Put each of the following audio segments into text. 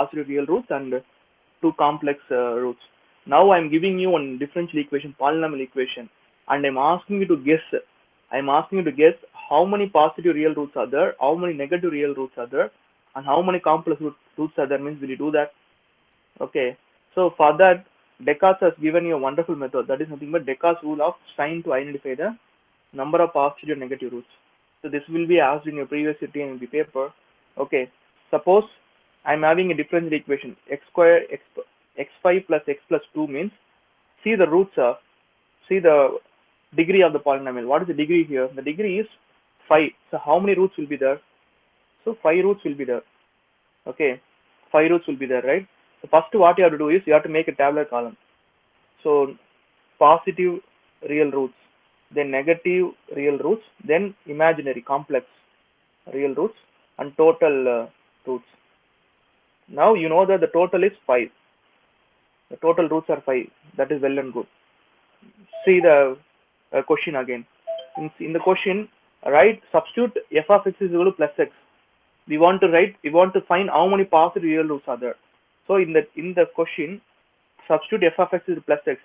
positive real roots and two complex roots. Now I'm giving you one differential equation, polynomial equation, and I'm asking you to guess. I'm asking you to guess how many positive real roots are there, how many negative real roots are there, and how many complex roots are there. Means will you do that? Okay. So for that, Descartes has given you a wonderful method. That is nothing but Descartes' rule of trying to identify the number of positive and negative roots. So this will be asked in your previous sitting in the paper. Okay. Suppose I'm having a differential equation x square x5 plus x plus 2 means see the roots of see the degree of the polynomial. What is the degree here? The degree is 5. So how many roots will be there? So 5 roots will be there. Okay, 5 roots will be there, right? So first what you have to do is you have to make a tabular column. So positive real roots, then negative real roots, then imaginary complex real roots, and total roots. Now you know that the total is 5. The total roots are 5. That is well and good. See the question again. In the question, write substitute f of x is equal to plus x. We want to find how many positive real roots are there. So in the question, substitute f of x is plus x.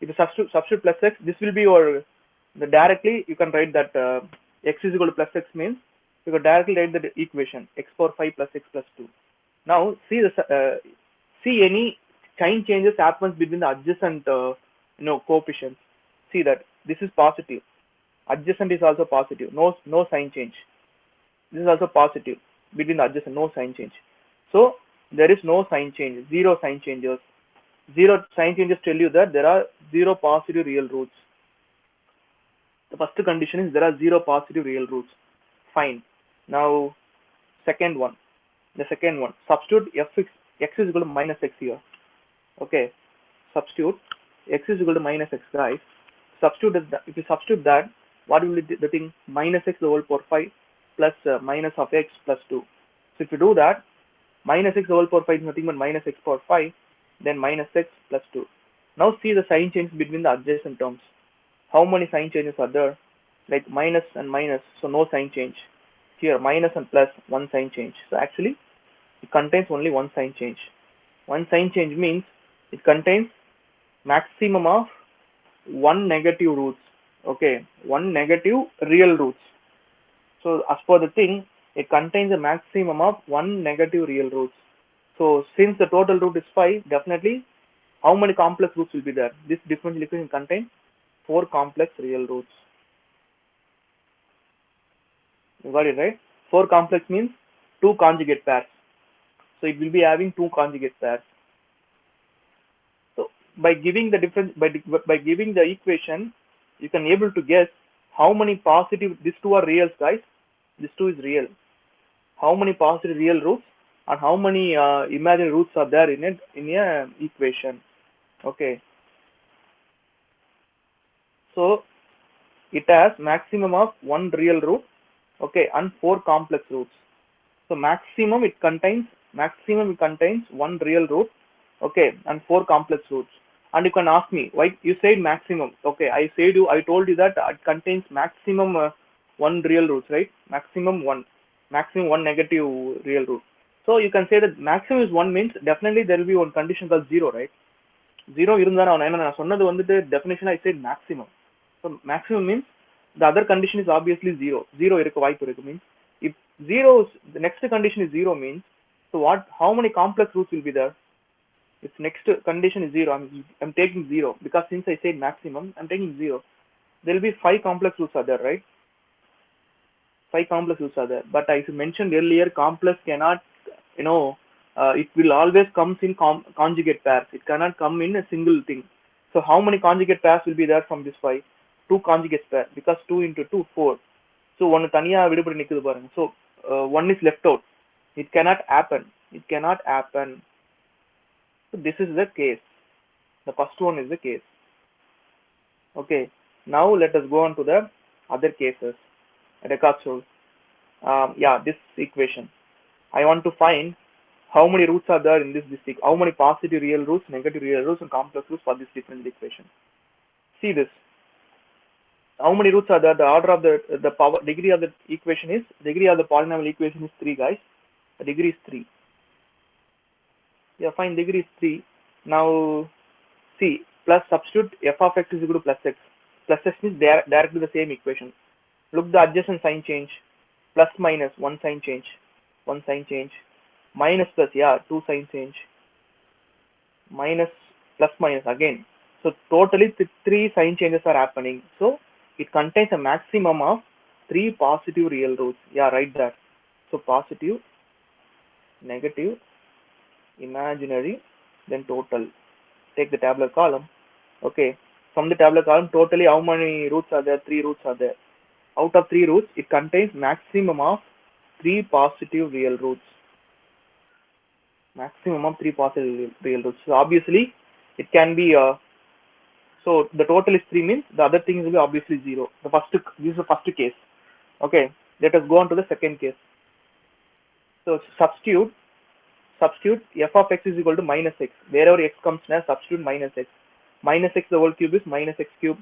If you substitute plus x, this will be your directly you can write that x is equal to plus x means you can directly write the equation x power 5 plus x plus 2. Now see any sign changes happens between the adjacent coefficients. See that this is positive. Adjacent is also positive. No sign change. This is also positive between the adjacent. No sign change. So there is no sign change. Zero sign changes. Zero sign changes tell you that there are 0 positive real roots. The first condition is there are 0 positive real roots. Fine. Now second one. The second one. Substitute x is equal to minus x here. Okay. Substitute x is equal to minus x, guys. If you substitute that, what will be the thing? Minus x the whole power 5 plus minus of x plus 2. So if you do that, minus x the whole power 5 is nothing but minus x power 5, then minus x plus 2. Now see the sign change between the adjacent terms. How many sign changes are there? Like minus and minus, so no sign change. Here minus and plus, one sign change. So actually it contains only one sign change. One sign change means it contains maximum of one negative roots. Okay, one negative real roots. So as per the thing, it contains a maximum of one negative real roots. So since the total root is 5, definitely how many complex roots will be there? This differential equation contains 4 complex real roots. You got it, right? 4 complex means 2 conjugate pairs. So it will be having 2 conjugate pairs. So by giving the difference, by giving the equation, you can able to guess how many positive. These two are reals, guys. This 2 is real. How many positive real roots and how many imaginary roots are there in a equation. Okay. So it has maximum of 1 real root, okay, and 4 complex roots. So maximum it contains 1 real root, okay, and 4 complex roots. And you can ask me why you said maximum. Okay, I told you that it contains maximum 1 real roots, right? Maximum one negative real root. So you can say that maximum is 1 means definitely there will be one condition called 0, right? 0 irundha na sonnadu vandute definition I said maximum. So maximum means the other condition is obviously 0. 0 irukku vaipu irukku means if 0 the next condition is 0 means so how many complex roots will be there? If next condition is 0, I'm taking 0 because since I said maximum, I'm taking 0. There will be 5 complex roots are there, right? 5 complex roots are there. But as I mentioned earlier, complex cannot, it will always comes in conjugate pairs. It cannot come in a single thing. So how many conjugate pairs will be there from this 5? 2 conjugate pairs because 2 into 2, 4. So one taniya vidupadi nikkudu parunga. So 1 is left out. It cannot happen. It cannot happen. So this is the case. The first one is the case. Okay. Now let us go on to the other cases. Descartes rule. This equation. I want to find how many roots are there in this district. How many positive real roots, negative real roots, and complex roots for this differential equation. See this. How many roots are there? The order of the power degree of the equation is degree of the polynomial equation is 3, guys. The degree is 3. Yeah, fine, degree is 3. Now, see, plus substitute f of x is equal to plus x. Plus x means directly the same equation. Look the adjacent sign change. Plus minus, one sign change. One sign change. Minus plus, yeah, two sign change. Minus plus minus again. So totally three sign changes are happening. So it contains a maximum of 3 positive real roots. Yeah, write that. So positive, negative, imaginary, then total. Take the tabular column. Okay. From the tabular column, totally how many roots are there? 3 roots are there. Out of 3 roots, it contains maximum of 3 positive real roots. Maximum of 3 positive real roots. So obviously, it can be so the total is 3 means the other things will be obviously 0. This is the first case. Okay. Let us go on to the second case. So substitute f of x is equal to minus x. Wherever x comes now, substitute minus x. Minus x the whole cube is minus x cube.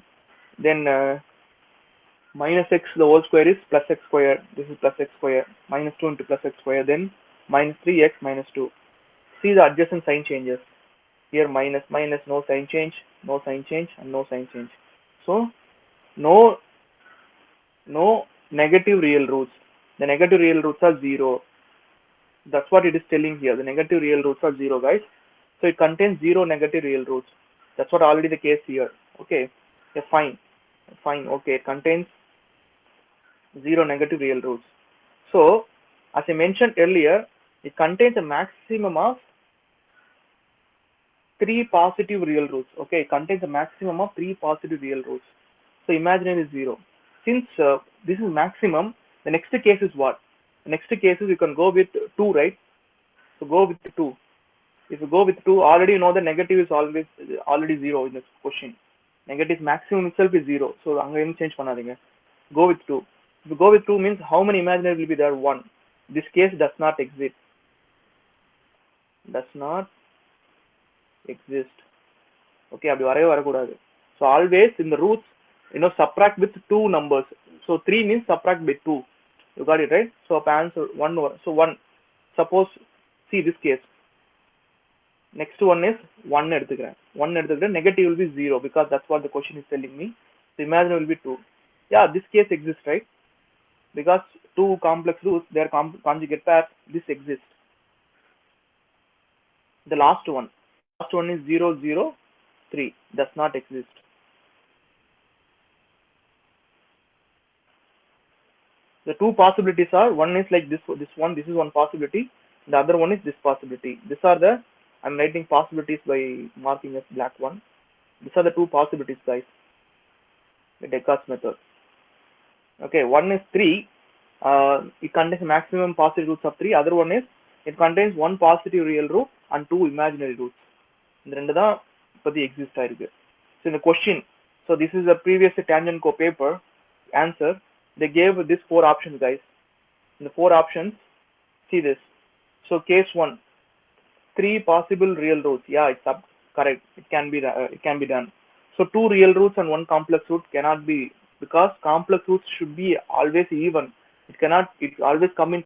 Then minus x the whole square is plus x square. This is plus x square. Minus 2 into plus x square. Then minus 3x minus 2. See the adjacent sign changes. Here minus minus, no sign change, no sign change, and no sign change. So no negative real roots. The negative real roots are 0. That's what it is telling here. The negative real roots are 0, guys. So it contains 0 negative real roots. That's what already the case here. Okay. Yeah, fine. Fine. Okay. It contains 0 negative real roots. So, as I mentioned earlier, it contains a maximum of 3 positive real roots. Okay. It contains a maximum of 3 positive real roots. So, imaginary is 0. Since this is maximum, the next case is what? The next case is you can go with 2, right? So, go with 2. If you go with 2, already you know the negative is already 0 in this question. Negative maximum itself is 0. So, I'm change pannadinga. Go with 2. If you go with 2 means how many imaginary will be there? 1. This case does not exist. Does not exist. Okay, abhi varave varakudadu. So, always in the roots, subtract with 2 numbers. So, 3 means subtract by 2. You got it, right? So, answer 1 over. So, 1. Suppose, see this case. Next one is 1 எடுத்துக்கிறேன். 1 எடுத்துக்கிறேன். Negative will be 0 because that's what the question is telling me. So imaginary will be 2. Yeah, this case exists, right? Because 2 complex roots, their conjugate pairs, this exists. The last one is 0, 0, 3. Does not exist. The two possibilities are, one is like this one, this is one possibility. The other one is this possibility. These are the I'm writing possibilities by marking as black one. These are the two possibilities, guys. The Descartes method. Okay, one is 3. It contains maximum positive roots of 3. Other one is it contains 1 positive real root and 2 imaginary roots. இந்த ரெண்டு தான் இப்போது exist ஆயிருக்கு. So in the question, so this is a previous tangent co paper answer. They gave this 4 options, guys. In the 4 options, see this. So case 1. 3 possible real roots. Yeah, it's up. Correct. It can be done. So 2 real roots and 1 complex root cannot be, because complex roots should be always even. It always come in